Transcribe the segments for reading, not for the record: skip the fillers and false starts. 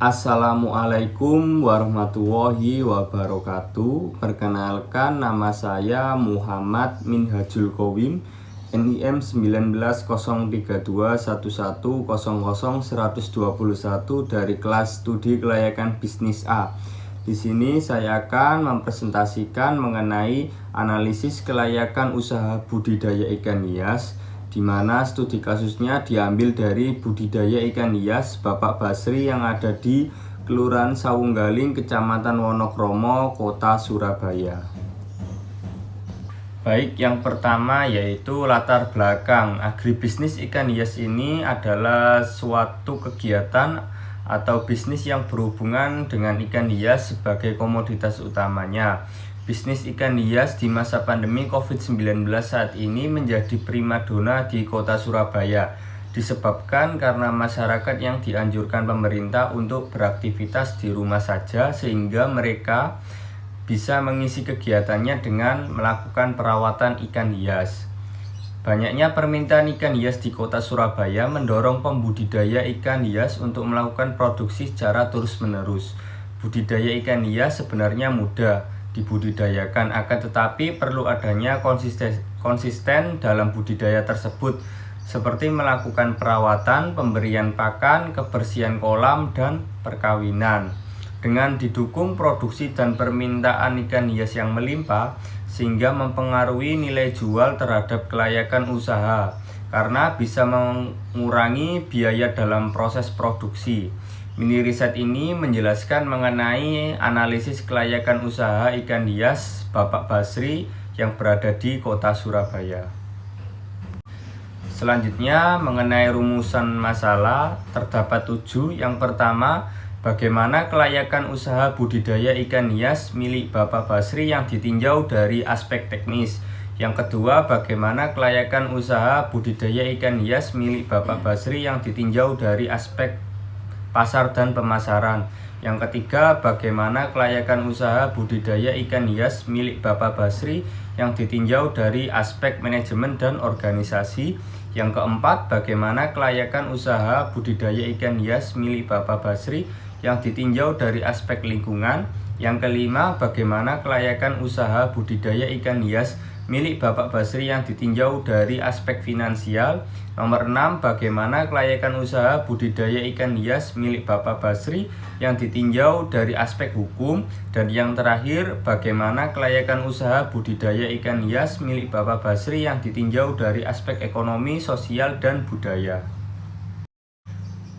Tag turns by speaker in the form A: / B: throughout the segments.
A: Assalamualaikum warahmatullahi wabarakatuh. Perkenalkan, nama saya Muhammad Minhajul Qawim, NIM 190321100121 dari kelas studi kelayakan bisnis A. Di sini saya akan mempresentasikan mengenai analisis kelayakan usaha budidaya ikan hias, di mana studi kasusnya diambil dari budidaya ikan hias Bapak Basri yang ada di Kelurahan Sawunggaling, Kecamatan Wonokromo, Kota Surabaya. Baik, yang pertama yaitu latar belakang. Agribisnis ikan hias ini adalah suatu kegiatan atau bisnis yang berhubungan dengan ikan hias sebagai komoditas utamanya. Bisnis ikan hias di masa pandemi COVID-19 saat ini menjadi primadona di Kota Surabaya, disebabkan karena masyarakat yang dianjurkan pemerintah untuk beraktivitas di rumah saja, sehingga mereka bisa mengisi kegiatannya dengan melakukan perawatan ikan hias. Banyaknya permintaan ikan hias di Kota Surabaya mendorong pembudidaya ikan hias untuk melakukan produksi secara terus-menerus. Budidaya ikan hias sebenarnya mudah dibudidayakan, akan tetapi perlu adanya konsisten dalam budidaya tersebut, seperti melakukan perawatan, pemberian pakan, kebersihan kolam, dan perkawinan. Dengan didukung produksi dan permintaan ikan hias yang melimpah, sehingga mempengaruhi nilai jual terhadap kelayakan usaha, karena bisa mengurangi biaya dalam proses produksi. Mini riset ini menjelaskan mengenai analisis kelayakan usaha ikan hias Bapak Basri yang berada di Kota Surabaya. Selanjutnya mengenai rumusan masalah terdapat 7. Yang pertama, bagaimana kelayakan usaha budidaya ikan hias milik Bapak Basri yang ditinjau dari aspek teknis. Yang kedua, bagaimana kelayakan usaha budidaya ikan hias milik Bapak Basri yang ditinjau dari aspek pasar dan pemasaran. Yang ketiga, bagaimana kelayakan usaha budidaya ikan hias milik Bapak Basri yang ditinjau dari aspek manajemen dan organisasi. Yang keempat, bagaimana kelayakan usaha budidaya ikan hias milik Bapak Basri yang ditinjau dari aspek lingkungan. Yang kelima, bagaimana kelayakan usaha budidaya ikan hias milik Bapak Basri yang ditinjau dari aspek finansial. Nomor 6, bagaimana kelayakan usaha budidaya ikan hias milik Bapak Basri yang ditinjau dari aspek hukum. Dan yang terakhir, bagaimana kelayakan usaha budidaya ikan hias milik Bapak Basri yang ditinjau dari aspek ekonomi, sosial, dan budaya.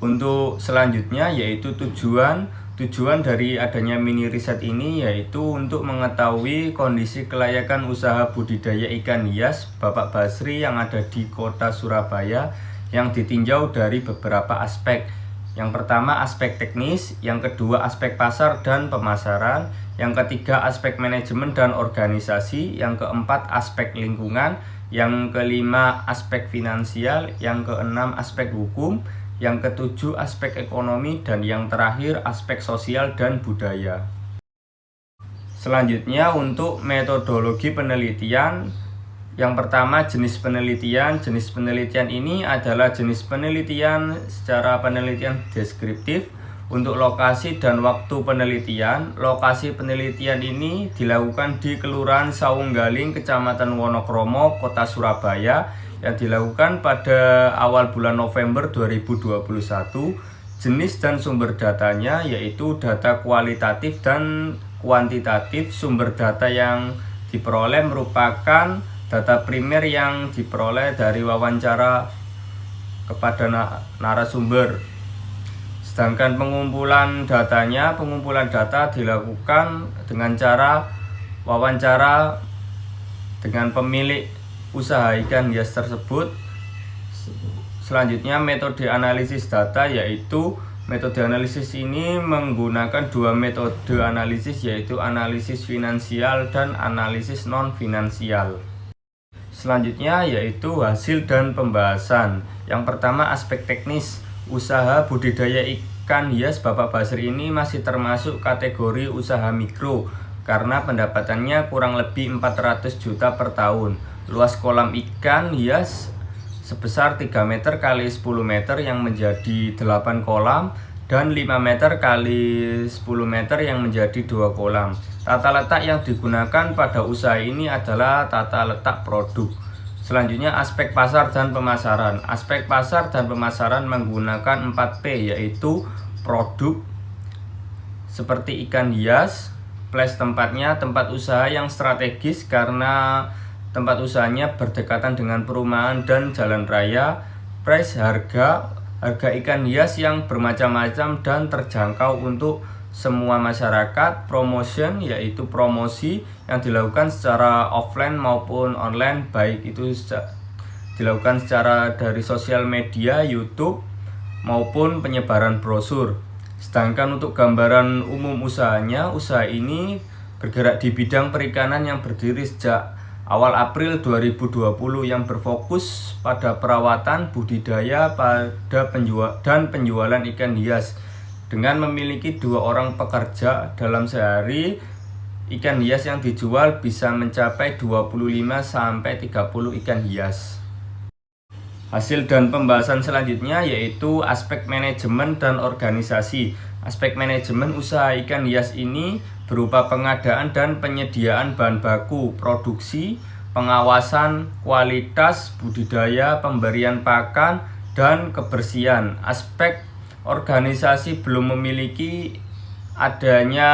A: Untuk selanjutnya yaitu Tujuan dari adanya mini riset ini yaitu untuk mengetahui kondisi kelayakan usaha budidaya ikan hias Bapak Basri yang ada di Kota Surabaya yang ditinjau dari beberapa aspek. Yang pertama, aspek teknis. Yang kedua, aspek pasar dan pemasaran. Yang ketiga, aspek manajemen dan organisasi. Yang keempat, aspek lingkungan. Yang kelima, aspek finansial. Yang keenam, aspek hukum. Yang ketujuh, aspek ekonomi, dan yang terakhir aspek sosial dan budaya. Selanjutnya untuk metodologi penelitian. Yang pertama, jenis penelitian. Jenis penelitian ini adalah jenis penelitian secara penelitian deskriptif. Untuk lokasi dan waktu penelitian, lokasi penelitian ini dilakukan di Kelurahan Sawunggaling, Kecamatan Wonokromo, Kota Surabaya, yang dilakukan pada awal bulan November 2021. Jenis dan sumber datanya yaitu data kualitatif dan kuantitatif. Sumber data yang diperoleh merupakan data primer yang diperoleh dari wawancara kepada narasumber. Sedangkan pengumpulan data dilakukan dengan cara wawancara dengan pemilik usaha ikan hias tersebut. Selanjutnya metode analisis data, yaitu metode analisis ini menggunakan dua metode analisis, yaitu analisis finansial dan analisis non finansial. Selanjutnya yaitu hasil dan pembahasan. Yang pertama, aspek teknis. Usaha budidaya ikan hias Bapak Basri ini masih termasuk kategori usaha mikro karena pendapatannya kurang lebih 400 juta per tahun. Luas kolam ikan hias sebesar 3 meter kali 10 meter yang menjadi 8 kolam dan 5 meter kali 10 meter yang menjadi 2 kolam. Tata letak yang digunakan pada usaha ini adalah tata letak produk. Selanjutnya aspek pasar dan pemasaran. Aspek pasar dan pemasaran menggunakan 4P, yaitu produk seperti ikan hias, place tempatnya, tempat usaha yang strategis karena tempat usahanya berdekatan dengan perumahan dan jalan raya, price harga ikan hias yang bermacam-macam dan terjangkau untuk semua masyarakat, promotion yaitu promosi yang dilakukan secara offline maupun online, baik itu dilakukan secara dari sosial media, YouTube maupun penyebaran brosur. Sedangkan untuk gambaran umum usahanya, usaha ini bergerak di bidang perikanan yang berdiri sejak awal April 2020 yang berfokus pada perawatan, budidaya, dan penjualan ikan hias. Dengan memiliki 2 orang pekerja dalam sehari, ikan hias yang dijual bisa mencapai 25-30 ikan hias. Hasil dan pembahasan selanjutnya yaitu aspek manajemen dan organisasi. Aspek manajemen usaha ikan hias ini berupa pengadaan dan penyediaan bahan baku, produksi, pengawasan, kualitas, budidaya, pemberian pakan, dan kebersihan. Aspek organisasi belum memiliki adanya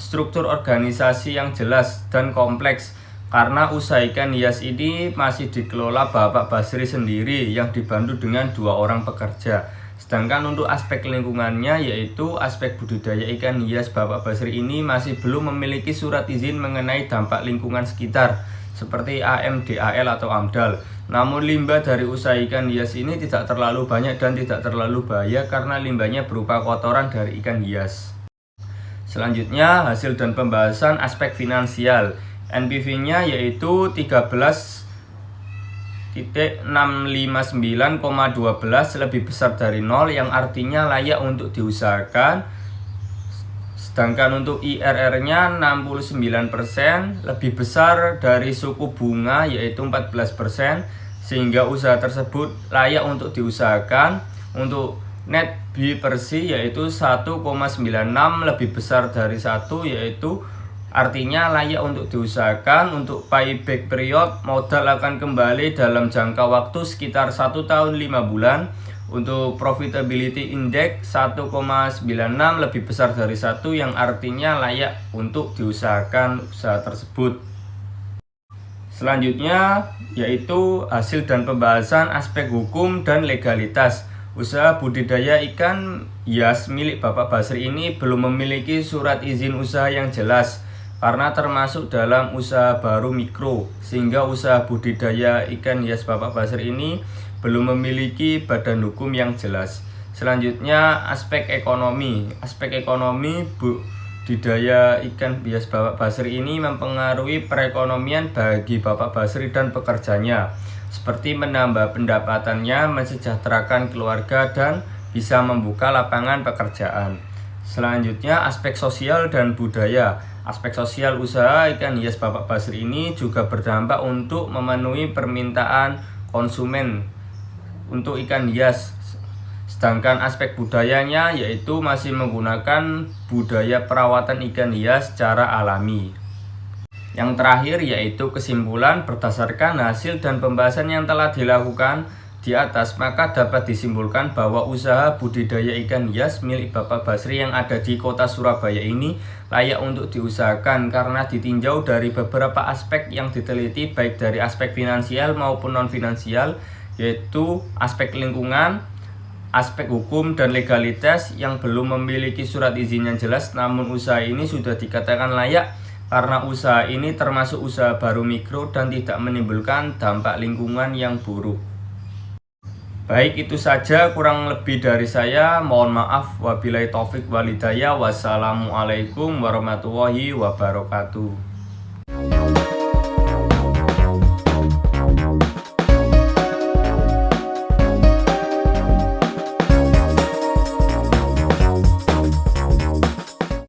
A: struktur organisasi yang jelas dan kompleks karena usaha ikan hias ini masih dikelola Bapak Basri sendiri yang dibantu dengan 2 orang pekerja. Sedangkan untuk aspek lingkungannya yaitu aspek budidaya ikan hias, Bapak Basri ini masih belum memiliki surat izin mengenai dampak lingkungan sekitar seperti AMDAL atau AMDAL. Namun limbah dari usaha ikan hias ini tidak terlalu banyak dan tidak terlalu bahaya karena limbahnya berupa kotoran dari ikan hias. Selanjutnya hasil dan pembahasan aspek finansial. NPV-nya yaitu 13.659,12 lebih besar dari 0 yang artinya layak untuk diusahakan. Sedangkan untuk IRR-nya 69% lebih besar dari suku bunga yaitu 14%, sehingga usaha tersebut layak untuk diusahakan. Untuk net B/C yaitu 1,96 lebih besar dari 1 yaitu artinya layak untuk diusahakan. Untuk payback period modal akan kembali dalam jangka waktu sekitar 1 tahun 5 bulan. Untuk profitability index 1,96 lebih besar dari 1 yang artinya layak untuk diusahakan usaha tersebut. Selanjutnya yaitu hasil dan pembahasan aspek hukum dan legalitas. Usaha budidaya ikan hias milik Bapak Basri ini belum memiliki surat izin usaha yang jelas karena termasuk dalam usaha baru mikro, sehingga usaha budidaya ikan hias Bapak Basri ini belum memiliki badan hukum yang jelas. Selanjutnya aspek ekonomi. Aspek ekonomi budidaya ikan hias Bapak Basri ini mempengaruhi perekonomian bagi Bapak Basri dan pekerjanya, seperti menambah pendapatannya, mensejahterakan keluarga, dan bisa membuka lapangan pekerjaan. Selanjutnya aspek sosial dan budaya. Aspek sosial usaha ikan hias Bapak Basri ini juga berdampak untuk memenuhi permintaan konsumen untuk ikan hias. Sedangkan aspek budayanya yaitu masih menggunakan budaya perawatan ikan hias secara alami. Yang terakhir yaitu kesimpulan. Berdasarkan hasil dan pembahasan yang telah dilakukan di atas, maka dapat disimpulkan bahwa usaha budidaya ikan hias milik Bapak Basri yang ada di kota Surabaya ini layak untuk diusahakan karena ditinjau dari beberapa aspek yang diteliti, baik dari aspek finansial maupun non-finansial, yaitu aspek lingkungan, aspek hukum dan legalitas yang belum memiliki surat izin yang jelas. Namun usaha ini sudah dikatakan layak karena usaha ini termasuk usaha baru mikro dan tidak menimbulkan dampak lingkungan yang buruk. Baik, itu saja kurang lebih dari saya. Mohon maaf. Wabillahi taufik walhidayah. Wassalamualaikum warahmatullahi wabarakatuh.